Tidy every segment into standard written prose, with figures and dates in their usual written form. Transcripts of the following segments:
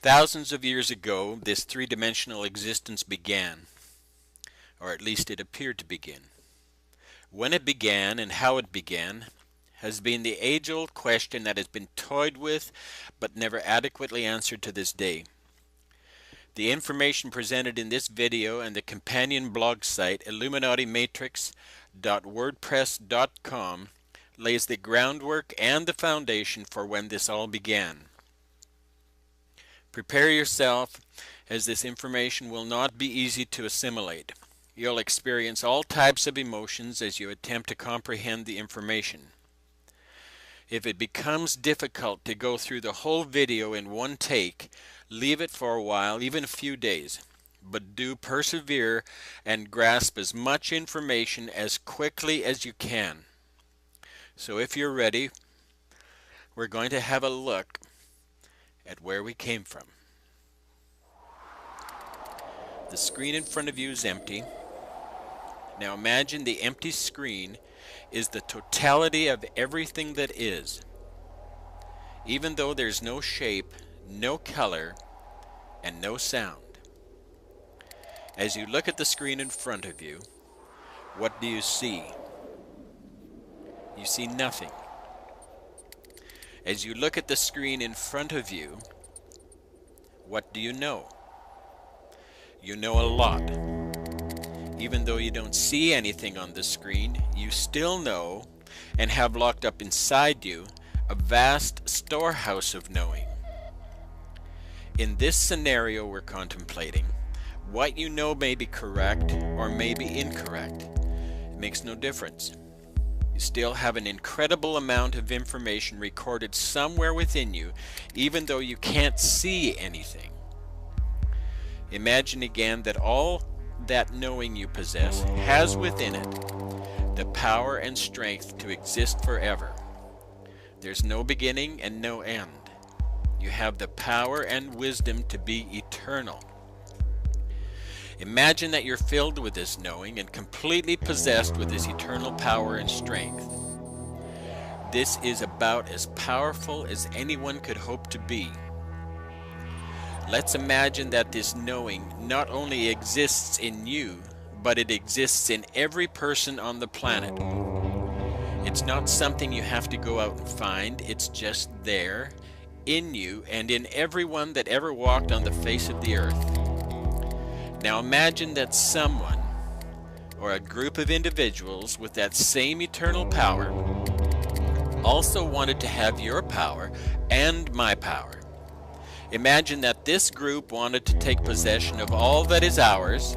Thousands of years ago, this three-dimensional existence began, or at least it appeared to begin. When it began and how it began has been the age-old question that has been toyed with but never adequately answered to this day. The information presented in this video and the companion blog site illuminatiMATRIX.wordpress.com lays the groundwork and the foundation for when this all began. Prepare yourself, as this information will not be easy to assimilate. You'll experience all types of emotions as you attempt to comprehend the information. If it becomes difficult to go through the whole video in one take, leave it for a while, even a few days. But do persevere and grasp as much information as quickly as you can. So if you're ready, we're going to have a look at where we came from. The screen in front of you is empty. Now imagine the empty screen is the totality of everything that is. Even though there's no shape, no color, and no sound. As you look at the screen in front of you, what do you see? You see nothing. As you look at the screen in front of you, what do you know? You know a lot. Even though you don't see anything on the screen, you still know and have locked up inside you a vast storehouse of knowing. In this scenario we're contemplating, what you know may be correct or may be incorrect. It makes no difference. You still have an incredible amount of information recorded somewhere within you, even though you can't see anything. Imagine again that all that knowing you possess has within it the power and strength to exist forever. There's no beginning and no end. You have the power and wisdom to be eternal. Imagine that you're filled with this knowing and completely possessed with this eternal power and strength. This is about as powerful as anyone could hope to be. Let's imagine that this knowing not only exists in you, but it exists in every person on the planet. It's not something you have to go out and find, it's just there, in you, and in everyone that ever walked on the face of the earth. Now imagine that someone, or a group of individuals with that same eternal power, also wanted to have your power and my power. Imagine that this group wanted to take possession of all that is ours.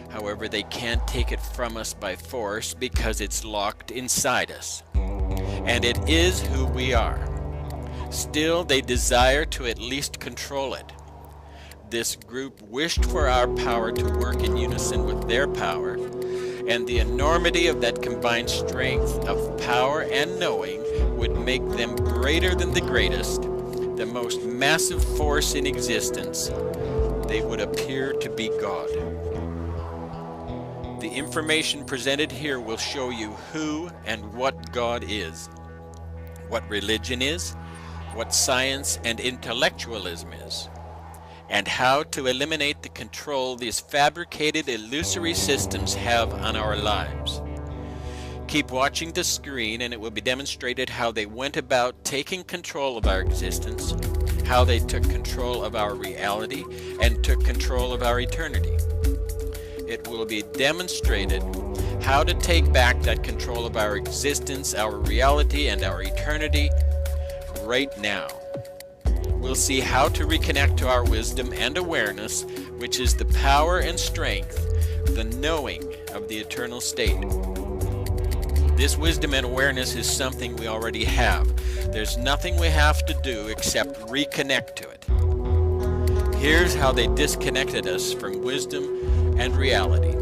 However, they can't take it from us by force because it's locked inside us. And it is who we are. Still, they desire to at least control it. This group wished for our power to work in unison with their power, and the enormity of that combined strength of power and knowing would make them greater than the greatest, the most massive force in existence. They would appear to be God. The information presented here will show you who and what God is, what religion is, what science and intellectualism is, and how to eliminate the control these fabricated illusory systems have on our lives. Keep watching the screen and it will be demonstrated how they went about taking control of our existence, how they took control of our reality, and took control of our eternity. It will be demonstrated how to take back that control of our existence, our reality, and our eternity right now. We'll see how to reconnect to our wisdom and awareness, which is the power and strength, the knowing of the eternal state. This wisdom and awareness is something we already have. There's nothing we have to do except reconnect to it. Here's how they disconnected us from wisdom and reality.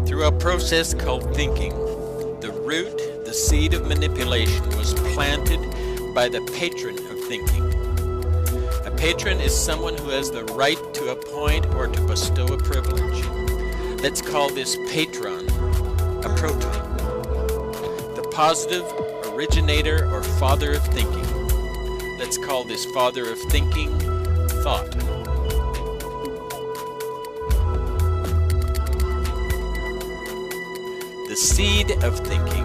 Through a process called thinking, the root, the seed of manipulation, was planted by the patron of thinking. A patron is someone who has the right to appoint or to bestow a privilege. Let's call this patron a proton. The positive originator or father of thinking. Let's call this father of thinking thought. The seed of thinking,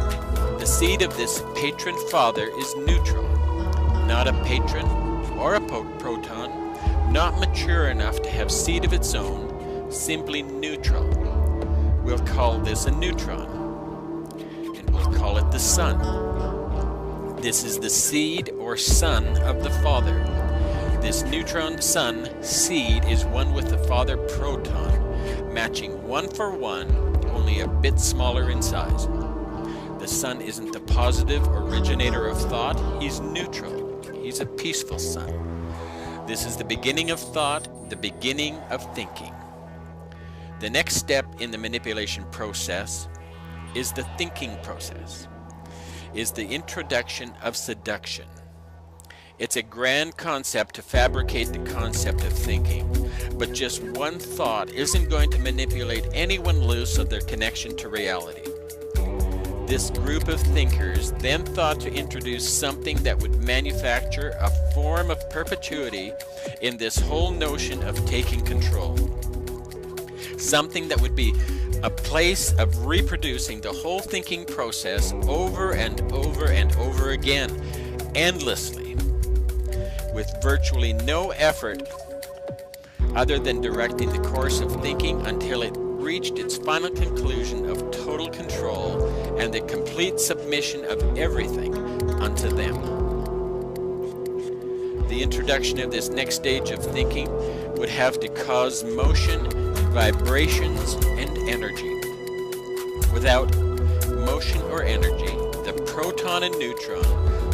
the seed of this patron father is neutral, not a patron or a proton, not mature enough to have seed of its own, simply neutral. We'll call this a neutron, and we'll call it the sun. This is the seed or son of the father. This neutron sun seed is one with the father proton, matching 1 for 1, only a bit smaller in size. The sun isn't the positive originator of thought, he's neutral. He's a peaceful sun. This is the beginning of thought, the beginning of thinking. The next step in the manipulation process is the thinking process, is the introduction of seduction. It's a grand concept to fabricate the concept of thinking, but just one thought isn't going to manipulate anyone loose of their connection to reality. This group of thinkers then thought to introduce something that would manufacture a form of perpetuity in this whole notion of taking control. Something that would be a place of reproducing the whole thinking process over and over and over again, endlessly, with virtually no effort other than directing the course of thinking until it reached its final conclusion of total control and the complete submission of everything unto them. The introduction of this next stage of thinking would have to cause motion, vibrations, and energy. Without motion or energy, the proton and neutron,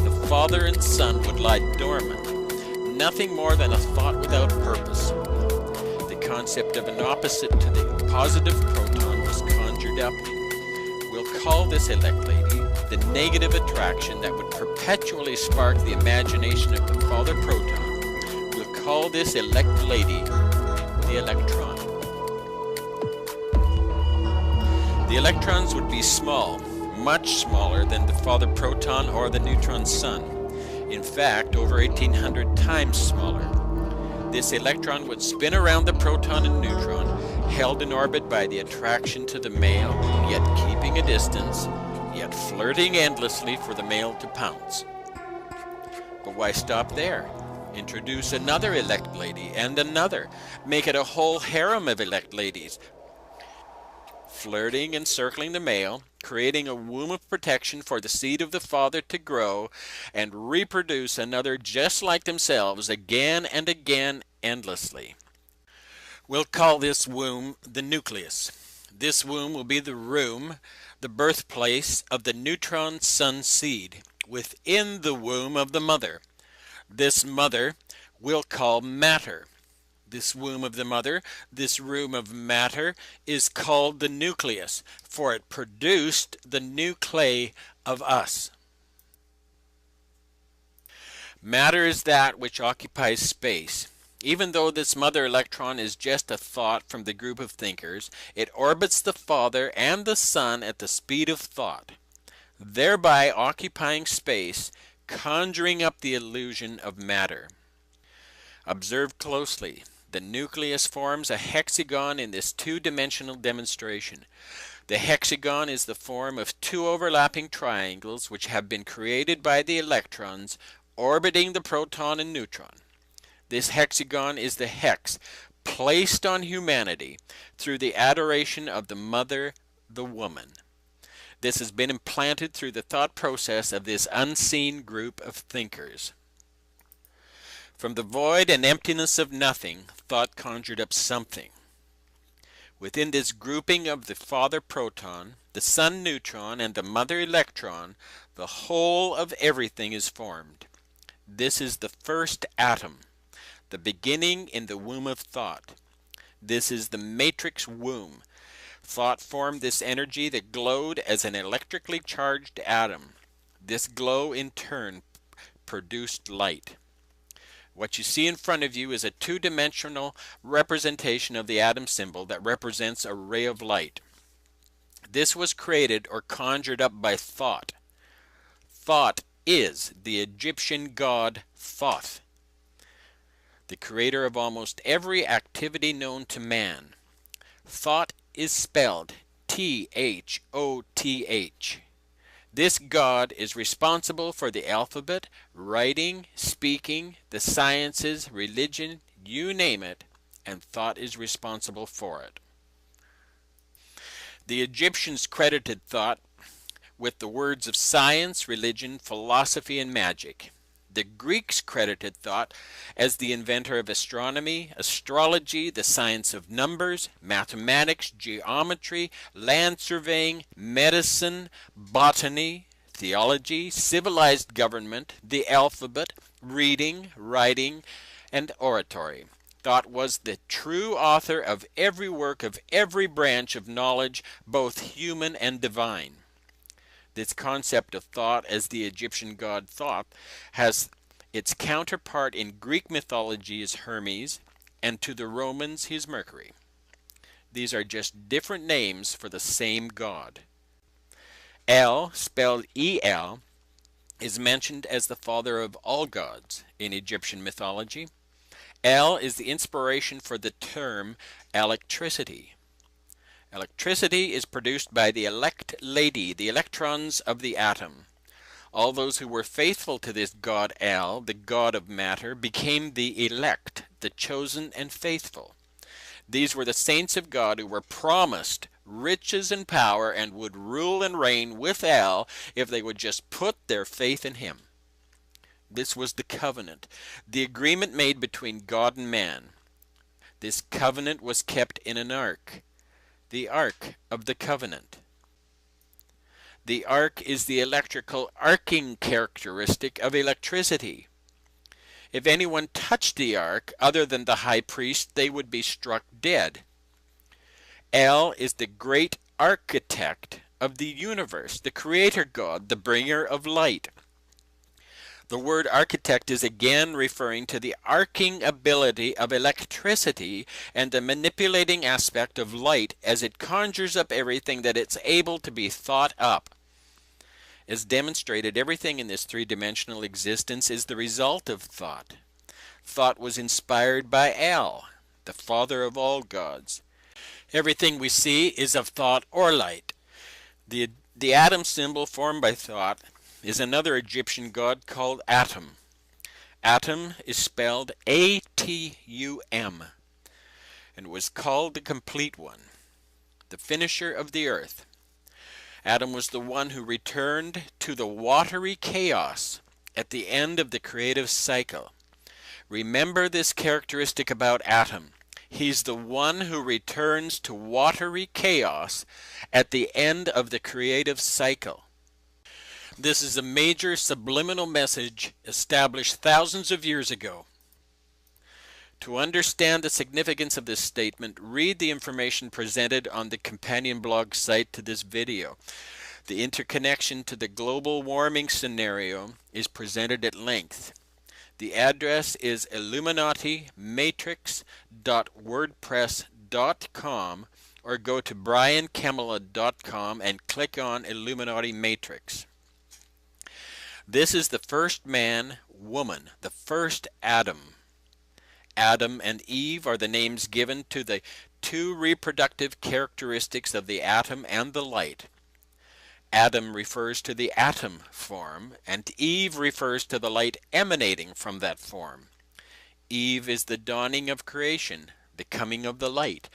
the father and son, would lie dormant, nothing more than a thought without purpose. The concept of an opposite to the positive proton was conjured up. We'll call this elect lady the negative attraction that would perpetually spark the imagination of the father proton. We'll call this elect lady the electron. The electrons would be small, much smaller than the father proton or the neutron sun. In fact, over 1,800 times smaller. This electron would spin around the proton and neutron, held in orbit by the attraction to the male, yet keeping a distance, yet flirting endlessly for the male to pounce. But why stop there? Introduce another elect lady and another. Make it a whole harem of elect ladies, flirting and circling the male, creating a womb of protection for the seed of the father to grow and reproduce another just like themselves again and again endlessly. We'll call this womb the nucleus. This womb will be the room, the birthplace of the neutron sun seed within the womb of the mother. This mother we'll call matter. This womb of the mother, this room of matter, is called the nucleus, for it produced the nuclei of us. Matter is that which occupies space. Even though this mother electron is just a thought from the group of thinkers, it orbits the father and the son at the speed of thought, thereby occupying space, conjuring up the illusion of matter. Observe closely. The nucleus forms a hexagon in this two-dimensional demonstration. The hexagon is the form of two overlapping triangles which have been created by the electrons orbiting the proton and neutron. This hexagon is the hex placed on humanity through the adoration of the mother, the woman. This has been implanted through the thought process of this unseen group of thinkers. From the void and emptiness of nothing, thought conjured up something. Within this grouping of the father proton, the son neutron, and the mother electron, the whole of everything is formed. This is the first atom, the beginning in the womb of thought. This is the matrix womb. Thought formed this energy that glowed as an electrically charged atom. This glow in turn produced light. What you see in front of you is a two-dimensional representation of the atom symbol that represents a ray of light. This was created or conjured up by thought. Thought is the Egyptian god Thoth, the creator of almost every activity known to man. Thought is spelled Thoth. This god is responsible for the alphabet, writing, speaking, the sciences, religion, you name it, and thought is responsible for it. The Egyptians credited thought with the words of science, religion, philosophy, and magic. The Greeks credited thought as the inventor of astronomy, astrology, the science of numbers, mathematics, geometry, land surveying, medicine, botany, theology, civilized government, the alphabet, reading, writing, and oratory. Thought was the true author of every work of every branch of knowledge, both human and divine. This concept of thought as the Egyptian god Thoth has its counterpart in Greek mythology as Hermes, and to the Romans he is Mercury. These are just different names for the same god. El, spelled E-L, is mentioned as the father of all gods in Egyptian mythology. El is the inspiration for the term electricity. Electricity is produced by the elect lady, the electrons of the atom. All those who were faithful to this god El, the god of matter, became the elect, the chosen and faithful. These were the saints of God who were promised riches and power and would rule and reign with El if they would just put their faith in him. This was the covenant, the agreement made between God and man. This covenant was kept in an ark, the Ark of the Covenant. The ark is the electrical arcing characteristic of electricity. If anyone touched the ark other than the high priest, they would be struck dead. El is the great architect of the universe, the creator God, the bringer of light. The word architect is again referring to the arcing ability of electricity and the manipulating aspect of light as it conjures up everything that it's able to be thought up. As demonstrated, everything in this three-dimensional existence is the result of thought. Thought was inspired by El, the father of all gods. Everything we see is of thought or light. The atom symbol formed by thought is another Egyptian god called Atum. Atum is spelled A-T-U-M and was called the complete one, the finisher of the earth. Adam was the one who returned to the watery chaos at the end of the creative cycle. Remember this characteristic about Adam. He's the one who returns to watery chaos at the end of the creative cycle. This is a major subliminal message established thousands of years ago. To understand the significance of this statement, read the information presented on the companion blog site to this video. The interconnection to the global warming scenario is presented at length. The address is illuminatimatrix.wordpress.com or go to briankemela.com and click on Illuminati Matrix. This is the first man, woman, the first Adam. Adam and Eve are the names given to the two reproductive characteristics of the atom and the light. Adam refers to the atom form, and Eve refers to the light emanating from that form. Eve is the dawning of creation, the coming of the light.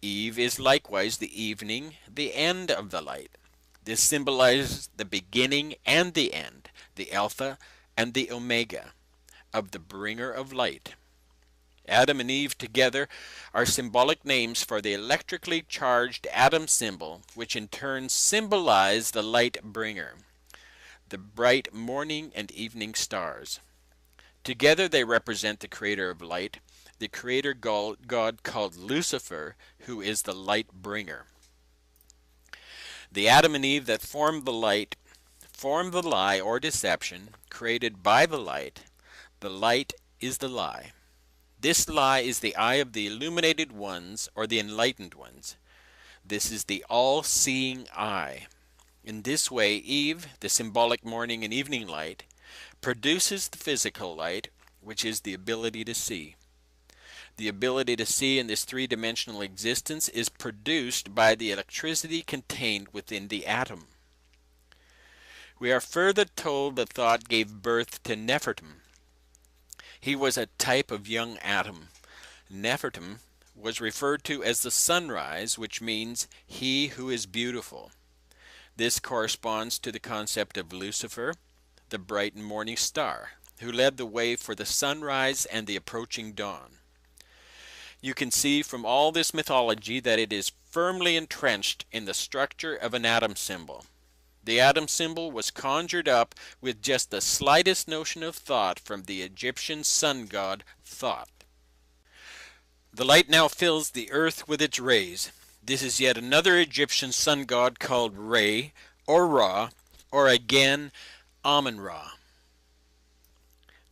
Eve is likewise the evening, the end of the light. This symbolizes the beginning and the end, the Alpha and the Omega of the bringer of light. Adam and Eve together are symbolic names for the electrically charged atom symbol, which in turn symbolize the light bringer, the bright morning and evening stars. Together they represent the creator of light, the creator god called Lucifer, who is the light bringer. The Adam and Eve that formed the light form the lie or deception created by the light. The light is the lie. This lie is the eye of the illuminated ones or the enlightened ones. This is the all-seeing eye. In this way, Eve, the symbolic morning and evening light, produces the physical light, which is the ability to see. The ability to see in this three-dimensional existence is produced by the electricity contained within the atom. We are further told that thought gave birth to Nefertum. He was a type of young atom. Nefertum was referred to as the sunrise, which means he who is beautiful. This corresponds to the concept of Lucifer, the bright and morning star, who led the way for the sunrise and the approaching dawn. You can see from all this mythology that it is firmly entrenched in the structure of an atom symbol. The atom symbol was conjured up with just the slightest notion of thought from the Egyptian sun god Thoth. The light now fills the earth with its rays. This is yet another Egyptian sun god called Re, or Ra, or again Amun-Ra.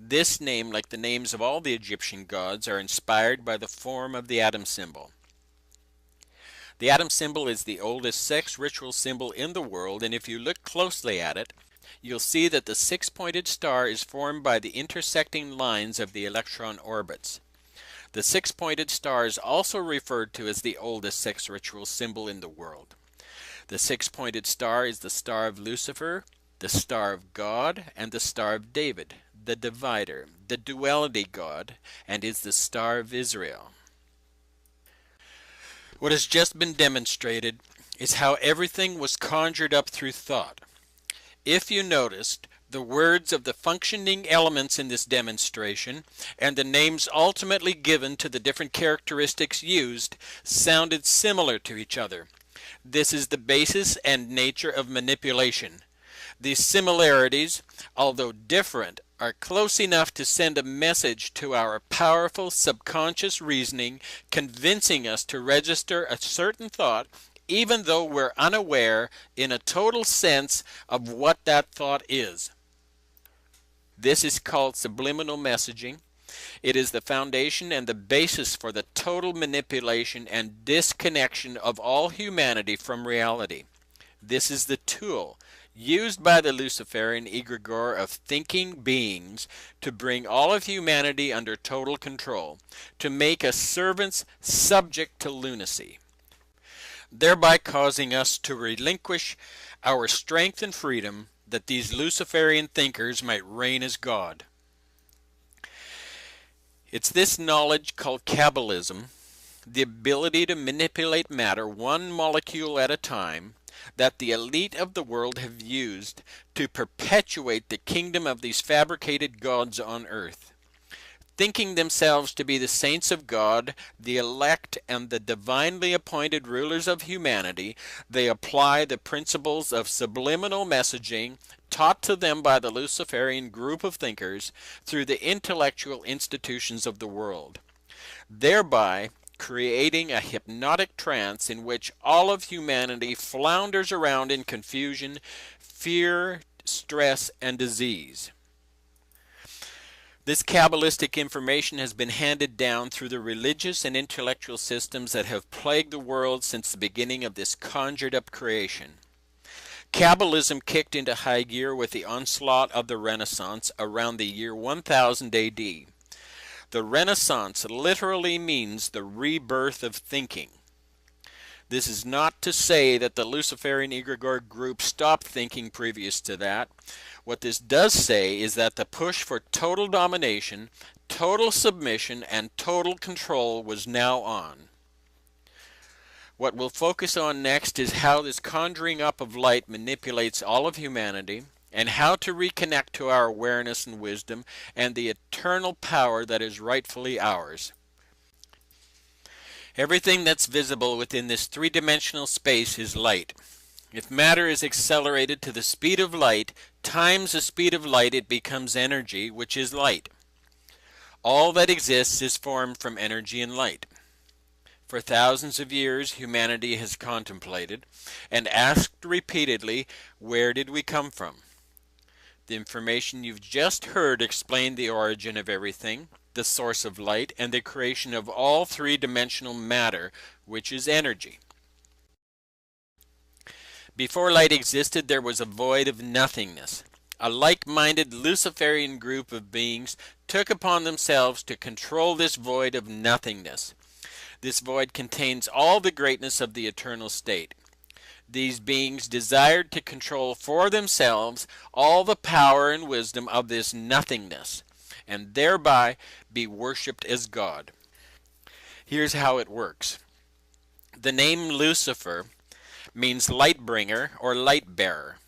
This name, like the names of all the Egyptian gods, are inspired by the form of the atom symbol. The atom symbol is the oldest sex ritual symbol in the world, and if you look closely at it, you'll see that the six-pointed star is formed by the intersecting lines of the electron orbits. The six-pointed star is also referred to as the oldest sex ritual symbol in the world. The six-pointed star is the star of Lucifer, the star of God, and the star of David, the divider, the duality god, and is the star of Israel. What has just been demonstrated is how everything was conjured up through thought. If you noticed, the words of the functioning elements in this demonstration and the names ultimately given to the different characteristics used sounded similar to each other. This is the basis and nature of manipulation. These similarities, although different, are close enough to send a message to our powerful subconscious reasoning, convincing us to register a certain thought, even though we're unaware in a total sense of what that thought is. This is called subliminal messaging. It is the foundation and the basis for the total manipulation and disconnection of all humanity from reality. This is the tool used by the Luciferian egregore of thinking beings to bring all of humanity under total control, to make us servants subject to lunacy, thereby causing us to relinquish our strength and freedom that these Luciferian thinkers might reign as God. It's this knowledge called Kabbalism, the ability to manipulate matter one molecule at a time, that the elite of the world have used to perpetuate the kingdom of these fabricated gods on earth. Thinking themselves to be the saints of God, the elect, and the divinely appointed rulers of humanity, they apply the principles of subliminal messaging taught to them by the Luciferian group of thinkers through the intellectual institutions of the world, thereby creating a hypnotic trance in which all of humanity flounders around in confusion, fear, stress, and disease. This Kabbalistic information has been handed down through the religious and intellectual systems that have plagued the world since the beginning of this conjured-up creation. Kabbalism kicked into high gear with the onslaught of the Renaissance around the year 1000 AD. The Renaissance literally means the rebirth of thinking. This is not to say that the Luciferian egregore group stopped thinking previous to that. What this does say is that the push for total domination, total submission, and total control was now on. What we'll focus on next is how this conjuring up of light manipulates all of humanity, and how to reconnect to our awareness and wisdom and the eternal power that is rightfully ours. Everything that's visible within this three-dimensional space is light. If matter is accelerated to the speed of light times the speed of light, it becomes energy, which is light. All that exists is formed from energy and light. For thousands of years, humanity has contemplated and asked repeatedly, where did we come from? The information you've just heard explained the origin of everything, the source of light, and the creation of all three-dimensional matter, which is energy. Before light existed, there was a void of nothingness. A like-minded Luciferian group of beings took upon themselves to control this void of nothingness. This void contains all the greatness of the eternal state. These beings desired to control for themselves all the power and wisdom of this nothingness, and thereby be worshipped as God. Here's how it works. The name Lucifer means light bringer or light bearer.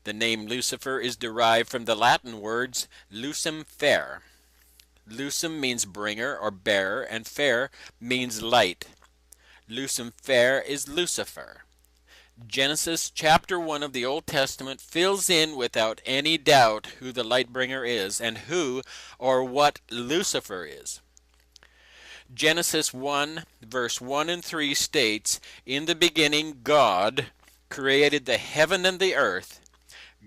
The name Lucifer is derived from the Latin words lucem fer. Lucem means bringer or bearer, and fer means light. Lucem fer is Lucifer. Genesis chapter 1 of the Old Testament fills in without any doubt who the light bringer is and who or what Lucifer is. Genesis 1 verse 1 and 3 states, "In the beginning God created the heaven and the earth.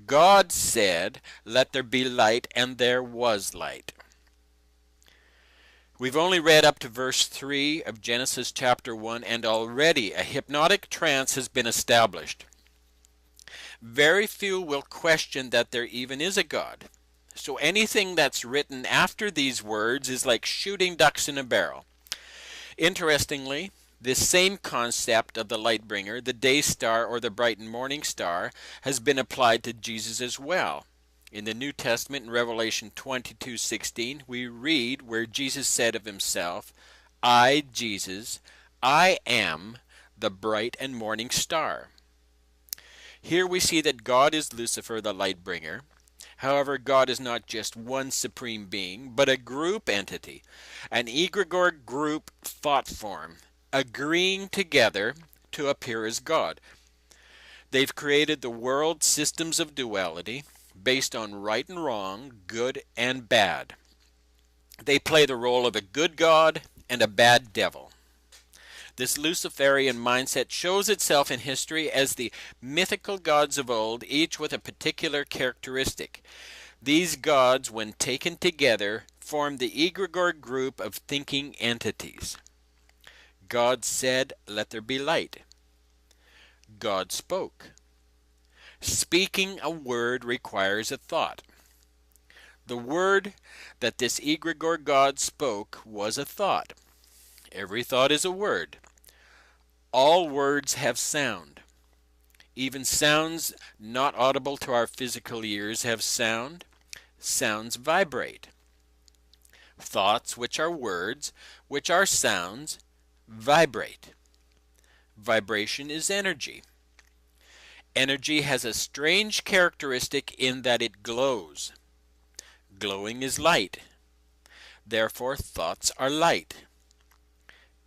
God said, 'Let there be light,' and there was light." We've only read up to verse 3 of Genesis chapter 1, and already a hypnotic trance has been established. Very few will question that there even is a God. So anything that's written after these words is like shooting ducks in a barrel. Interestingly, this same concept of the light bringer, the day star or the bright and morning star, has been applied to Jesus as well. In the New Testament, in Revelation 22:16, we read where Jesus said of himself, "I, Jesus, I am the bright and morning star." Here we see that God is Lucifer, the light bringer. However, God is not just one supreme being, but a group entity, an egregore group thought form, agreeing together to appear as God. They've created the world systems of duality based on right and wrong, good and bad. They play the role of a good God and a bad devil. This Luciferian mindset shows itself in history as the mythical gods of old, each with a particular characteristic. These gods, when taken together, form the egregore group of thinking entities. God said, "Let there be light." God spoke. Speaking a word requires a thought. The word that this egregore God spoke was a thought. Every thought is a word. All words have sound. Even sounds not audible to our physical ears have sound. Sounds vibrate. Thoughts, which are words, which are sounds, vibrate. Vibration is energy. Energy has a strange characteristic in that it glows. Glowing is light. Therefore, thoughts are light.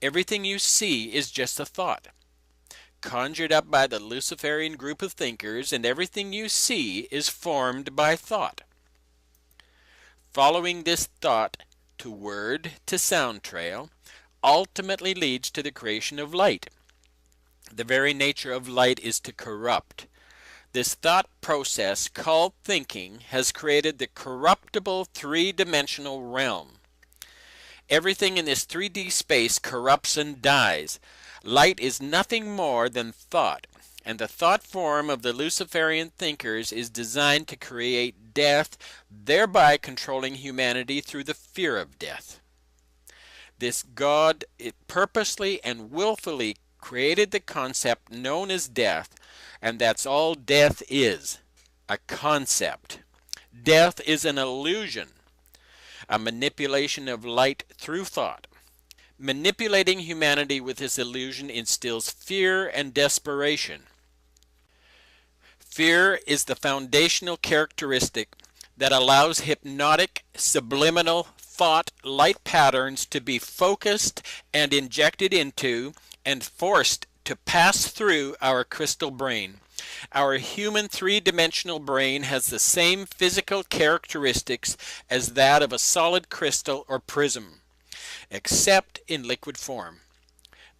Everything you see is just a thought, conjured up by the Luciferian group of thinkers, and everything you see is formed by thought. Following this thought to word to sound trail ultimately leads to the creation of light. The very nature of light is to corrupt. This thought process called thinking has created the corruptible three-dimensional realm. Everything in this 3D space corrupts and dies. Light is nothing more than thought, and the thought form of the Luciferian thinkers is designed to create death, thereby controlling humanity through the fear of death. This God purposely and willfully created the concept known as death, and that's all death is, a concept. Death is an illusion, a manipulation of light through thought. Manipulating humanity with this illusion instills fear and desperation. Fear is the foundational characteristic that allows hypnotic, subliminal thought light patterns to be focused and injected into and forced to pass through our crystal brain. Our human three-dimensional brain has the same physical characteristics as that of a solid crystal or prism, except in liquid form.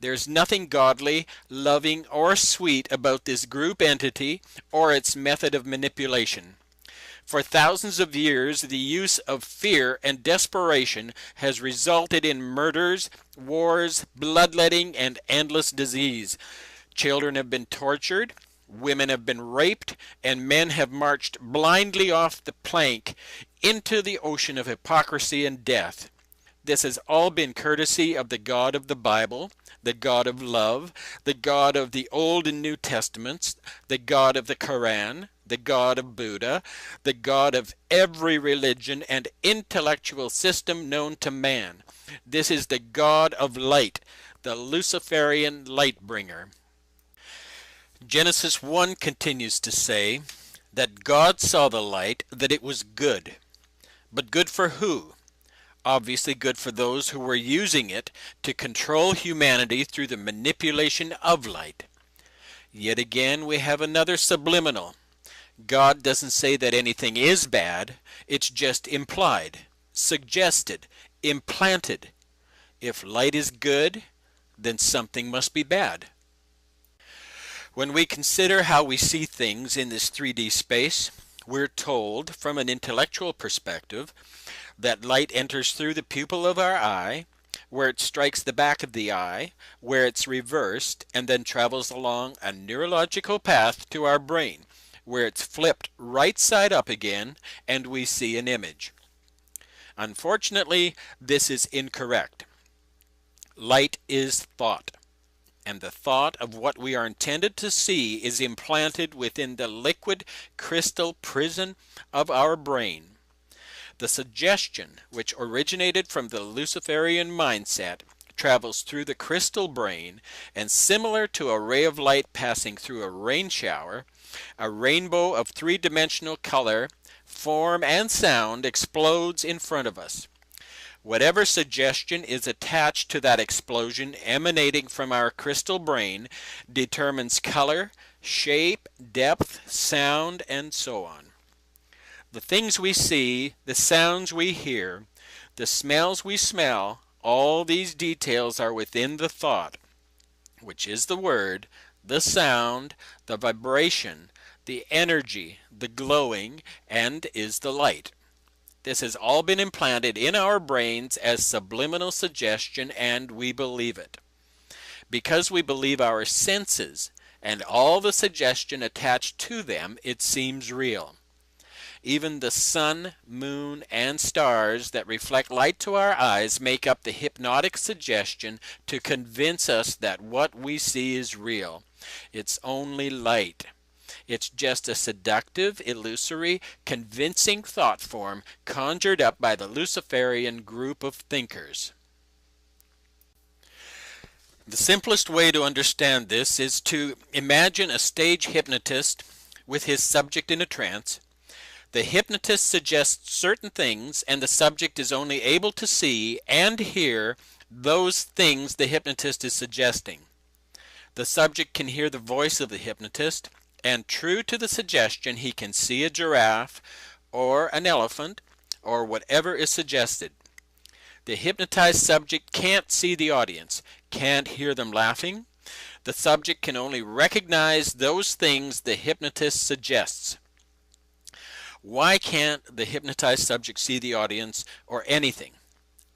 There's nothing godly, loving, or sweet about this group entity or its method of manipulation. For thousands of years, the use of fear and desperation has resulted in murders, wars, bloodletting, and endless disease. Children have been tortured, women have been raped, and men have marched blindly off the plank into the ocean of hypocrisy and death. This has all been courtesy of the God of the Bible, the God of love, the God of the Old and New Testaments, the God of the Quran, the God of Buddha, the God of every religion and intellectual system known to man. This is the God of light, the Luciferian light bringer. Genesis 1 continues to say that God saw the light, that it was good. But good for who? Obviously good for those who were using it to control humanity through the manipulation of light. Yet again we have another subliminal. God doesn't say that anything is bad, it's just implied, suggested, implanted. If light is good, then something must be bad. When we consider how we see things in this 3D space, we're told from an intellectual perspective that light enters through the pupil of our eye, where it strikes the back of the eye, where it's reversed, and then travels along a neurological path to our brain, where it's flipped right side up again, and we see an image. Unfortunately, this is incorrect. Light is thought, and the thought of what we are intended to see is implanted within the liquid crystal prison of our brain. The suggestion, which originated from the Luciferian mindset, travels through the crystal brain, and similar to a ray of light passing through a rain shower, a rainbow of three-dimensional color, form, and sound explodes in front of us. Whatever suggestion is attached to that explosion emanating from our crystal brain determines color, shape, depth, sound, and so on. The things we see, the sounds we hear, the smells we smell, all these details are within the thought, which is the word, the sound, the vibration, the energy, the glowing, and is the light. This has all been implanted in our brains as subliminal suggestion, and we believe it. Because we believe our senses and all the suggestion attached to them, it seems real. Even the sun, moon, and stars that reflect light to our eyes make up the hypnotic suggestion to convince us that what we see is real. It's only light. It's just a seductive, illusory, convincing thought form conjured up by the Luciferian group of thinkers. The simplest way to understand this is to imagine a stage hypnotist with his subject in a trance. The hypnotist suggests certain things, and the subject is only able to see and hear those things the hypnotist is suggesting. The subject can hear the voice of the hypnotist, and true to the suggestion, he can see a giraffe or an elephant or whatever is suggested. The hypnotized subject can't see the audience, can't hear them laughing. The subject can only recognize those things the hypnotist suggests. Why can't the hypnotized subject see the audience or anything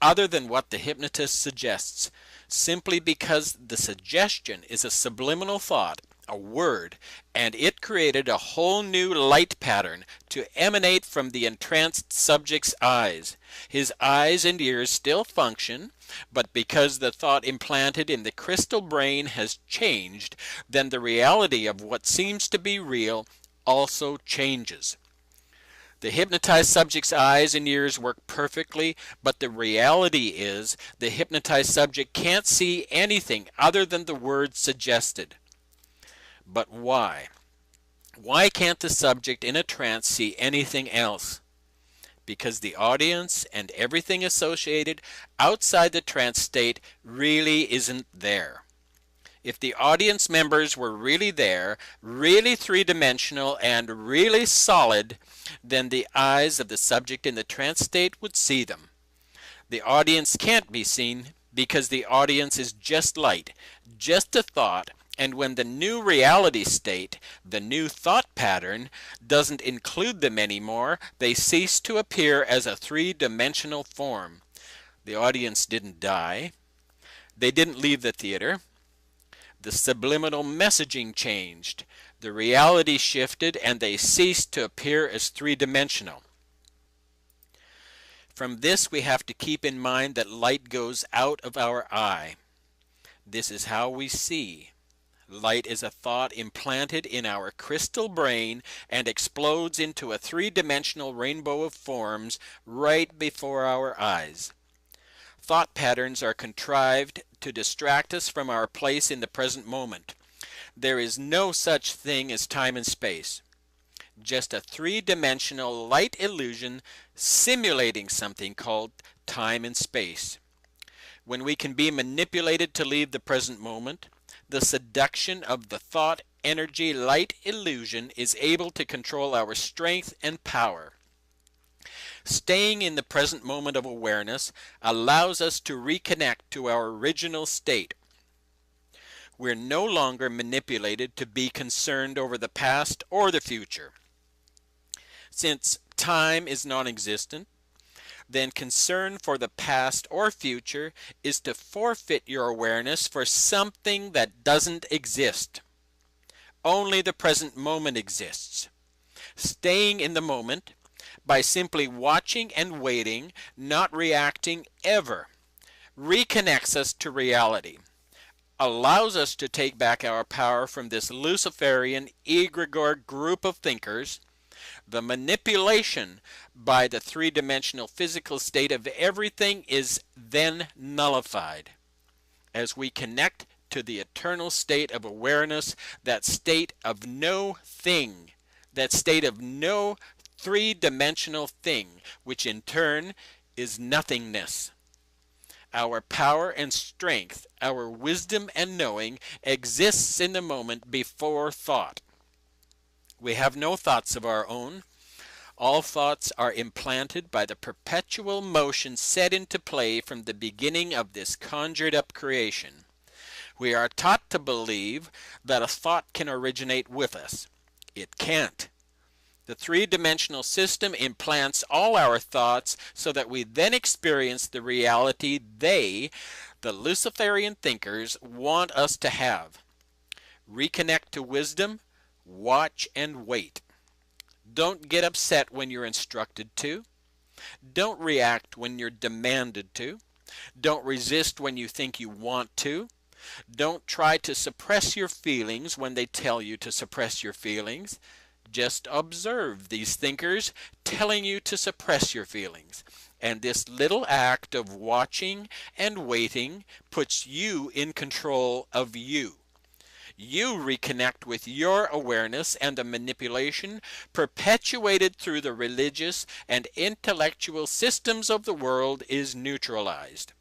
other than what the hypnotist suggests? Simply because the suggestion is a subliminal thought, a word, and it created a whole new light pattern to emanate from the entranced subject's eyes. His eyes and ears still function, but because the thought implanted in the crystal brain has changed, then the reality of what seems to be real also changes. The hypnotized subject's eyes and ears work perfectly, but the reality is the hypnotized subject can't see anything other than the words suggested. But why? Why can't the subject in a trance see anything else? Because the audience and everything associated outside the trance state really isn't there. If the audience members were really there, really three-dimensional and really solid, then the eyes of the subject in the trance state would see them. The audience can't be seen because the audience is just light, just a thought, and when the new reality state, the new thought pattern, doesn't include them anymore, they cease to appear as a three-dimensional form. The audience didn't die. They didn't leave the theater. The subliminal messaging changed. The reality shifted and they ceased to appear as three-dimensional. From this we have to keep in mind that light goes out of our eye. This is how we see. Light is a thought implanted in our crystal brain and explodes into a three-dimensional rainbow of forms right before our eyes. Thought patterns are contrived to distract us from our place in the present moment. There is no such thing as time and space. Just a three-dimensional light illusion simulating something called time and space. When we can be manipulated to leave the present moment, the seduction of the thought energy light illusion is able to control our strength and power. Staying in the present moment of awareness allows us to reconnect to our original state. We're no longer manipulated to be concerned over the past or the future. Since time is non-existent, then concern for the past or future is to forfeit your awareness for something that doesn't exist. Only the present moment exists. Staying in the moment by simply watching and waiting, not reacting ever, reconnects us to reality, allows us to take back our power from this Luciferian egregore group of thinkers. The manipulation by the three-dimensional physical state of everything is then nullified. As we connect to the eternal state of awareness, that state of no thing, that state of no three-dimensional thing, which in turn is nothingness. Our power and strength, our wisdom and knowing exists in the moment before thought. We have no thoughts of our own. All thoughts are implanted by the perpetual motion set into play from the beginning of this conjured-up creation. We are taught to believe that a thought can originate with us. It can't. The three-dimensional system implants all our thoughts so that we then experience the reality they, the Luciferian thinkers, want us to have. Reconnect to wisdom. Watch and wait. Don't get upset when you're instructed to. Don't react when you're demanded to. Don't resist when you think you want to. Don't try to suppress your feelings when they tell you to suppress your feelings. Just observe these thinkers telling you to suppress your feelings. And this little act of watching and waiting puts you in control of you. You reconnect with your awareness, and the manipulation perpetuated through the religious and intellectual systems of the world is neutralized.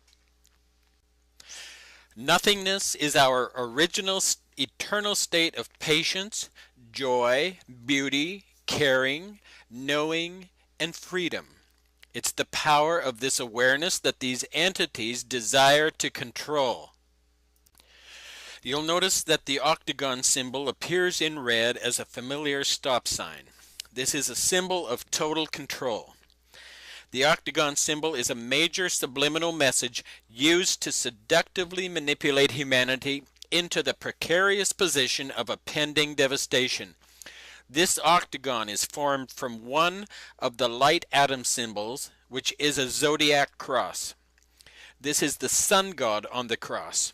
Nothingness is our original eternal state of patience, joy, beauty, caring, knowing, and freedom. It's the power of this awareness that these entities desire to control. You'll notice that the octagon symbol appears in red as a familiar stop sign. This is a symbol of total control. The octagon symbol is a major subliminal message used to seductively manipulate humanity into the precarious position of a pending devastation. This octagon is formed from one of the light atom symbols, which is a zodiac cross. This is the sun god on the cross.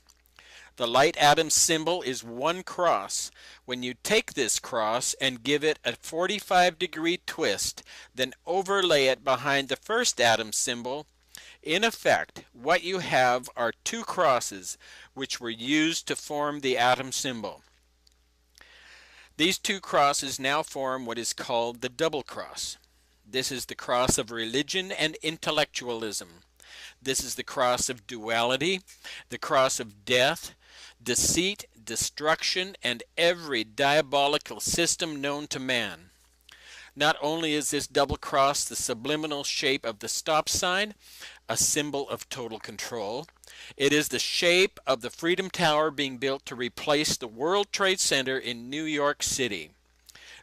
The light atom symbol is one cross. When you take this cross and give it a 45-degree twist, then overlay it behind the first atom symbol, in effect, what you have are two crosses which were used to form the atom symbol. These two crosses now form what is called the double cross. This is the cross of religion and intellectualism. This is the cross of duality, the cross of death, deceit, destruction, and every diabolical system known to man. Not only is this double cross the subliminal shape of the stop sign, a symbol of total control, it is the shape of the Freedom Tower being built to replace the World Trade Center in New York City.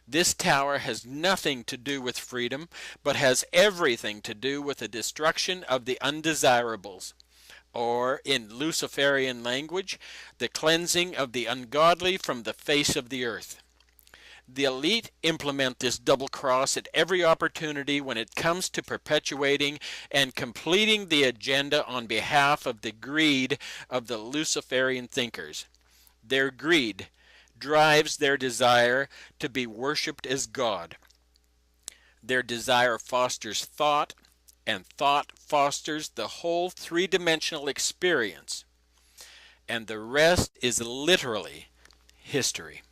This tower has nothing to do with freedom, but has everything to do with the destruction of the undesirables. or in Luciferian language, the cleansing of the ungodly from the face of the earth. The elite implement this double cross at every opportunity when it comes to perpetuating and completing the agenda on behalf of the greed of the Luciferian thinkers. Their greed drives their desire to be worshipped as God. Their desire fosters thought, and thought fosters the whole three-dimensional experience. And the rest is literally history.